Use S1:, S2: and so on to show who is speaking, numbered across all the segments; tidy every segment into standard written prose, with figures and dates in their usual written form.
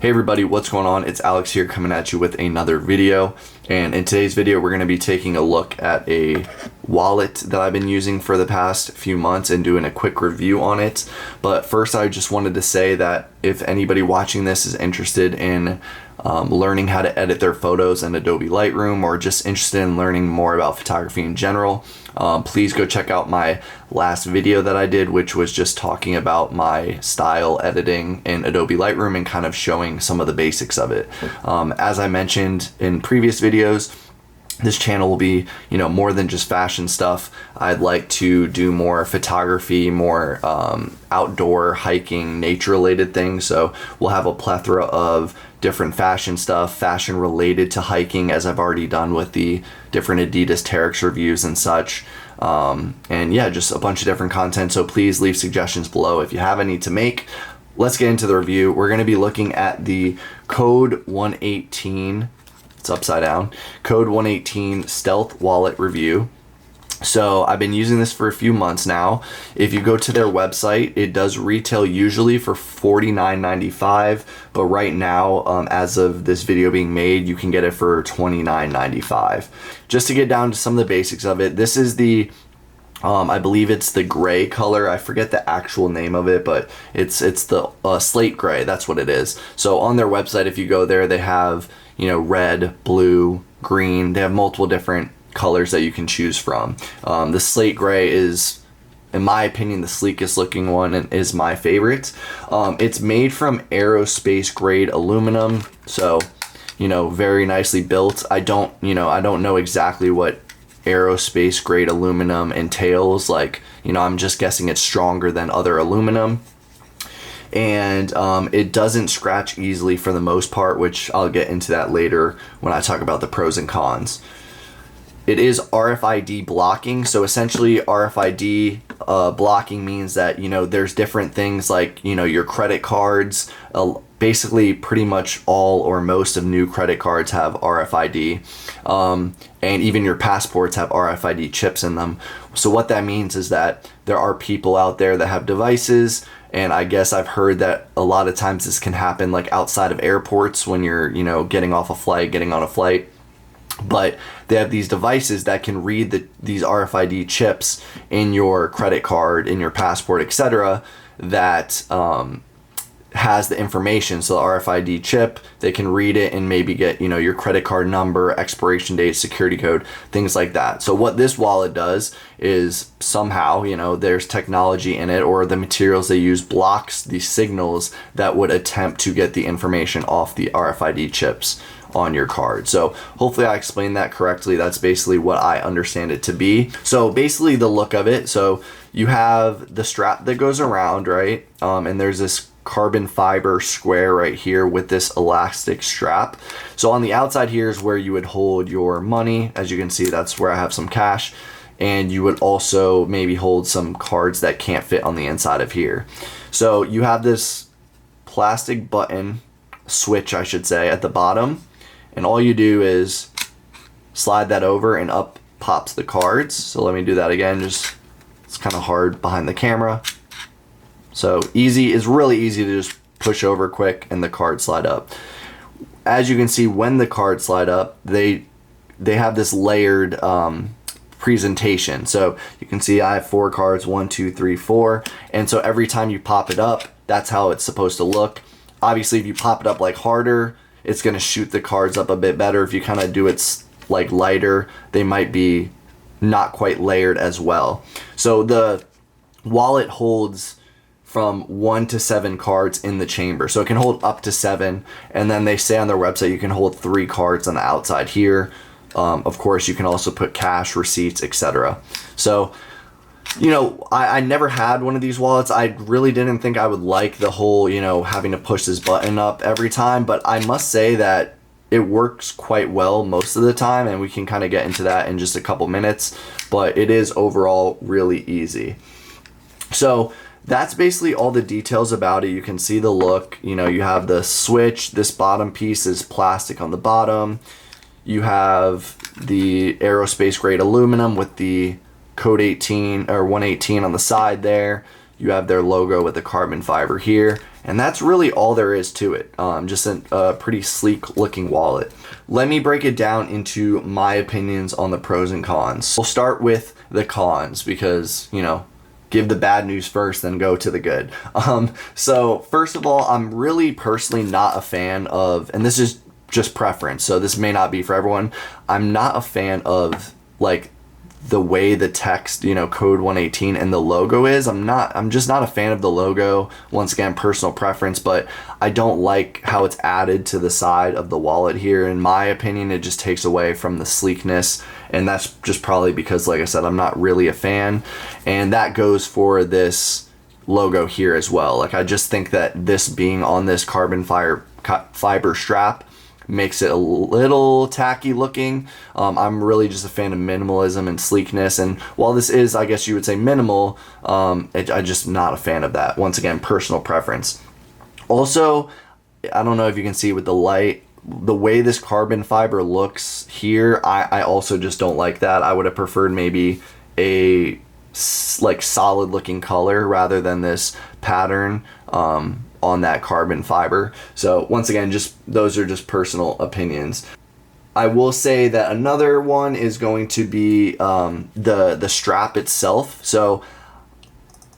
S1: Hey everybody, what's going on? It's Alex here coming at you with another video. And in today's video, we're going to be taking a look at a wallet that I've been using for the past few months and doing a quick review on it. But first, I just wanted to say that if anybody watching this is interested in learning how to edit their photos in Adobe Lightroom, or just interested in learning more about photography in general, please go check out my last video that I did, which was just talking about my style editing in Adobe Lightroom and kind of showing some of the basics of it. As I mentioned in previous videos, this channel will be, more than just fashion stuff. I'd like to do more photography, more outdoor hiking, nature related things. So we'll have a plethora of different fashion stuff, fashion related to hiking, as I've already done with the different Adidas Terex reviews and such. And yeah, just a bunch of different content. So please leave suggestions below if you have any to make. Let's get into the review. We're going to be looking at the Code 118. It's upside down. Code 118 Stealth Wallet Review. So I've been using this for a few months now. If you go to their website, it does retail usually for $49.95, but right now, as of this video being made, you can get it for $29.95. Just to get down to some of the basics of it, this is the I believe it's the gray color. I forget the actual name of it, but it's the slate gray. That's what it is. So on their website, if you go there, they have, red, blue, green. They have multiple different colors that you can choose from. The slate gray is, in my opinion, the sleekest looking one and is my favorite. It's made from aerospace grade aluminum. So, very nicely built. I don't know exactly what aerospace grade aluminum entails. I'm just guessing it's stronger than other aluminum. And it doesn't scratch easily for the most part, which I'll get into that later when I talk about the pros and cons. It is RFID blocking. So essentially RFID blocking means that, there's different things like, your credit cards, basically pretty much all or most of new credit cards have RFID. And even your passports have RFID chips in them. So what that means is that there are people out there that have devices, and I guess I've heard that a lot of times this can happen like outside of airports when you're, getting on a flight. But they have these devices that can read these RFID chips in your credit card, in your passport, etc., that has the information. So the RFID chip, they can read it and maybe get, your credit card number, expiration date, security code, things like that. So what this wallet does is somehow, there's technology in it, or the materials they use blocks the signals that would attempt to get the information off the RFID chips on your card. So hopefully I explained that correctly. That's basically what I understand it to be. So basically the look of it, so you have the strap that goes around, right? And there's this carbon fiber square right here with this elastic strap. So on the outside here is where you would hold your money. As you can see, that's where I have some cash. And you would also maybe hold some cards that can't fit on the inside of here. So you have this plastic button, switch I should say, at the bottom. And all you do is slide that over and up pops the cards. So let me do that again. It's kind of hard behind the camera. So easy, is really easy to just push over quick and the cards slide up. As you can see, when the cards slide up, they have this layered presentation. So you can see I have 4 cards, 1, 2, 3, 4. And so every time you pop it up, that's how it's supposed to look. Obviously, if you pop it up harder, it's going to shoot the cards up a bit better. If you kind of do it lighter, they might be not quite layered as well. So the wallet holds from 1 to 7 cards in the chamber. So it can hold up to 7. And then they say on their website you can hold 3 cards on the outside here. Of course, you can also put cash, receipts, etc. So, I never had one of these wallets. I really didn't think I would like the whole, having to push this button up every time. But I must say that it works quite well most of the time. And we can kind of get into that in just a couple minutes. But it is overall really easy. So that's basically all the details about it. You can see the look. You have the switch. This bottom piece is plastic on the bottom. You have the aerospace grade aluminum with the Code 18 or 118 on the side there. You have their logo with the carbon fiber here. And that's really all there is to it. Just a pretty sleek looking wallet. Let me break it down into my opinions on the pros and cons. We'll start with the cons because, you know, give the bad news first, then go to the good. So first of all, I'm really personally not a fan of, and this is just preference, so this may not be for everyone, I'm not a fan of like the way the text, you know, code 118 and the logo is. I'm just not a fan of the logo. Once again, personal preference, but I don't like how it's added to the side of the wallet here. In my opinion, it just takes away from the sleekness, and that's just probably because, like I said, I'm not really a fan. And that goes for this logo here as well. Like, I just think that this being on this carbon fiber strap makes it a little tacky looking. I'm really just a fan of minimalism and sleekness, and while this is, I guess you would say, minimal, I'm just not a fan of that. Once again, personal preference. Also, I don't know if you can see with the light, the way this carbon fiber looks here, I also just don't like that. I would have preferred maybe a like solid looking color rather than this pattern on that carbon fiber. So once again, just those are just personal opinions. I will say that another one is going to be the strap itself. So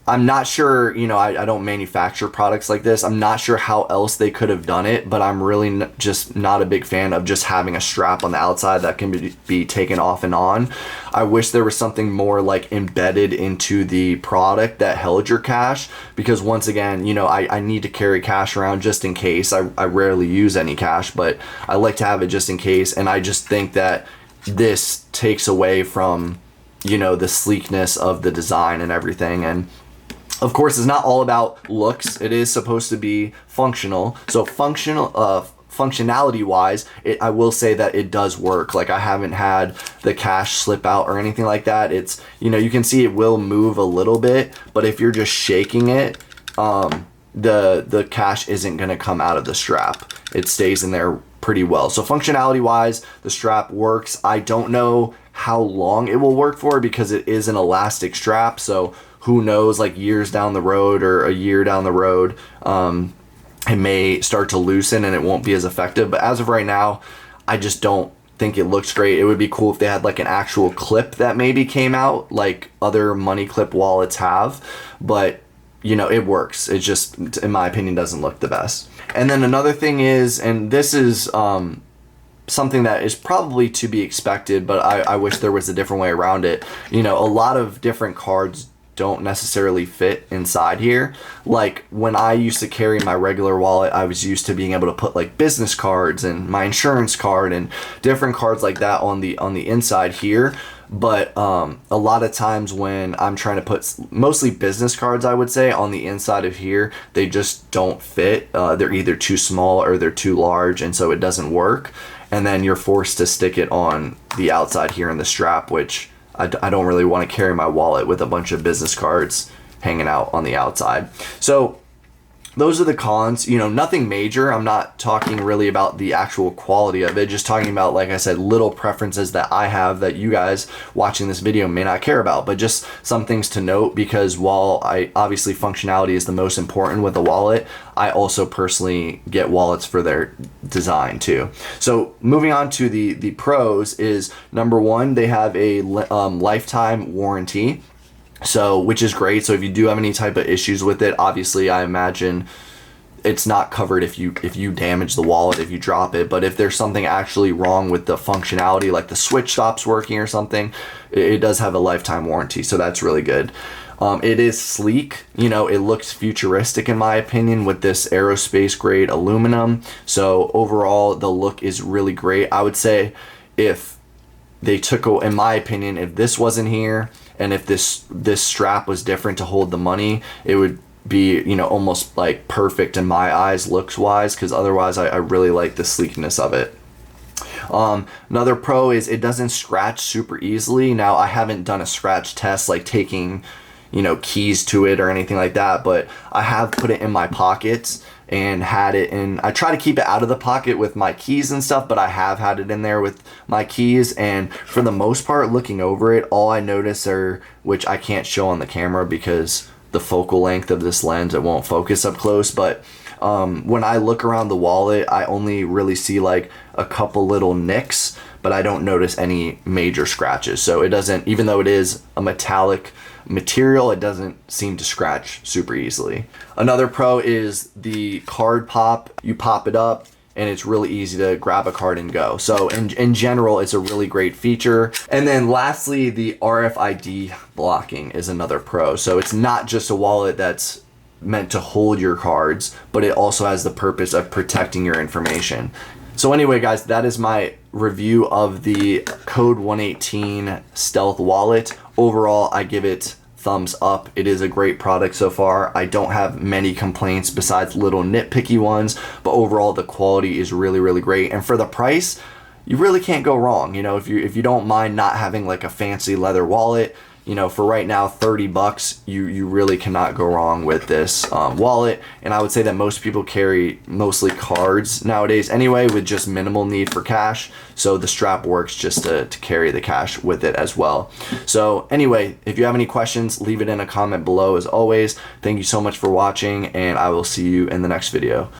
S1: I'm not sure, you know, I don't manufacture products like this. I'm not sure how else they could have done it, but I'm really just not a big fan of just having a strap on the outside that can be taken off and on. I wish there was something more like embedded into the product that held your cash, because once again, you know, I need to carry cash around just in case. I rarely use any cash, but I like to have it just in case, and I just think that this takes away from, you know, the sleekness of the design and everything. And of course, it's not all about looks. It is supposed to be functional. So functionality wise, I will say that it does work. Like, I haven't had the cash slip out or anything like that. It's, you know, you can see it will move a little bit, but if you're just shaking it, the cash isn't going to come out of the strap. It stays in there pretty well. So functionality wise, the strap works. I don't know how long it will work for because it is an elastic strap. So who knows, like years down the road or a year down the road, it may start to loosen and it won't be as effective. But as of right now, I just don't think it looks great. It would be cool if they had like an actual clip that maybe came out like other money clip wallets have, but you know, it works. It just, in my opinion, doesn't look the best. And then another thing is, and this is something that is probably to be expected, but I wish there was a different way around it. You know, a lot of different cards don't necessarily fit inside here. Like when I used to carry my regular wallet, I was used to being able to put like business cards and my insurance card and different cards like that on the inside here. But a lot of times when I'm trying to put mostly business cards, I would say, on the inside of here, they just don't fit. They're either too small or they're too large, and so it doesn't work. And then you're forced to stick it on the outside here in the strap, which I don't really want to carry my wallet with a bunch of business cards hanging out on the outside. So those are the cons. You know, nothing major. I'm not talking really about the actual quality of it, just talking about, like I said, little preferences that I have that you guys watching this video may not care about, but just some things to note, because while obviously functionality is the most important with a wallet, I also personally get wallets for their design too. So moving on to the pros is, number one, they have a lifetime warranty. So, which is great. So if you do have any type of issues with it, obviously I imagine it's not covered if you damage the wallet, if you drop it. But if there's something actually wrong with the functionality, like the switch stops working or something, it does have a lifetime warranty. So that's really good. It is sleek. You know, it looks futuristic in my opinion with this aerospace grade aluminum. So overall, the look is really great. I would say if they took, in my opinion, if this wasn't here, and if this strap was different to hold the money, it would be, you know, almost like perfect in my eyes looks wise, because otherwise I really like the sleekness of it. Another pro is it doesn't scratch super easily. Now, I haven't done a scratch test like taking, you know, keys to it or anything like that, but I have put it in my pockets and had it in. I try to keep it out of the pocket with my keys and stuff, but I have had it in there with my keys, and for the most part, looking over it, all I notice are, which I can't show on the camera because the focal length of this lens. It won't focus up close, but when I look around the wallet, I only really see like a couple little nicks, but I don't notice any major scratches. So it doesn't, even though it is a metallic material, it doesn't seem to scratch super easily. Another pro is the card pop. You pop it up and it's really easy to grab a card and go. So in general, it's a really great feature. And then lastly, the RFID blocking is another pro. So it's not just a wallet that's meant to hold your cards, but it also has the purpose of protecting your information. So anyway, guys, that is my review of the Code 118 Stealth Wallet. Overall, I give it thumbs up. It is a great product so far. I don't have many complaints besides little nitpicky ones, but overall the quality is really, really great. And for the price, you really can't go wrong. You know, if you don't mind not having like a fancy leather wallet, you know, for right now, 30 bucks, you really cannot go wrong with this wallet. And I would say that most people carry mostly cards nowadays anyway, with just minimal need for cash. So the strap works just to carry the cash with it as well. So anyway, if you have any questions, leave it in a comment below as always. Thank you so much for watching, and I will see you in the next video.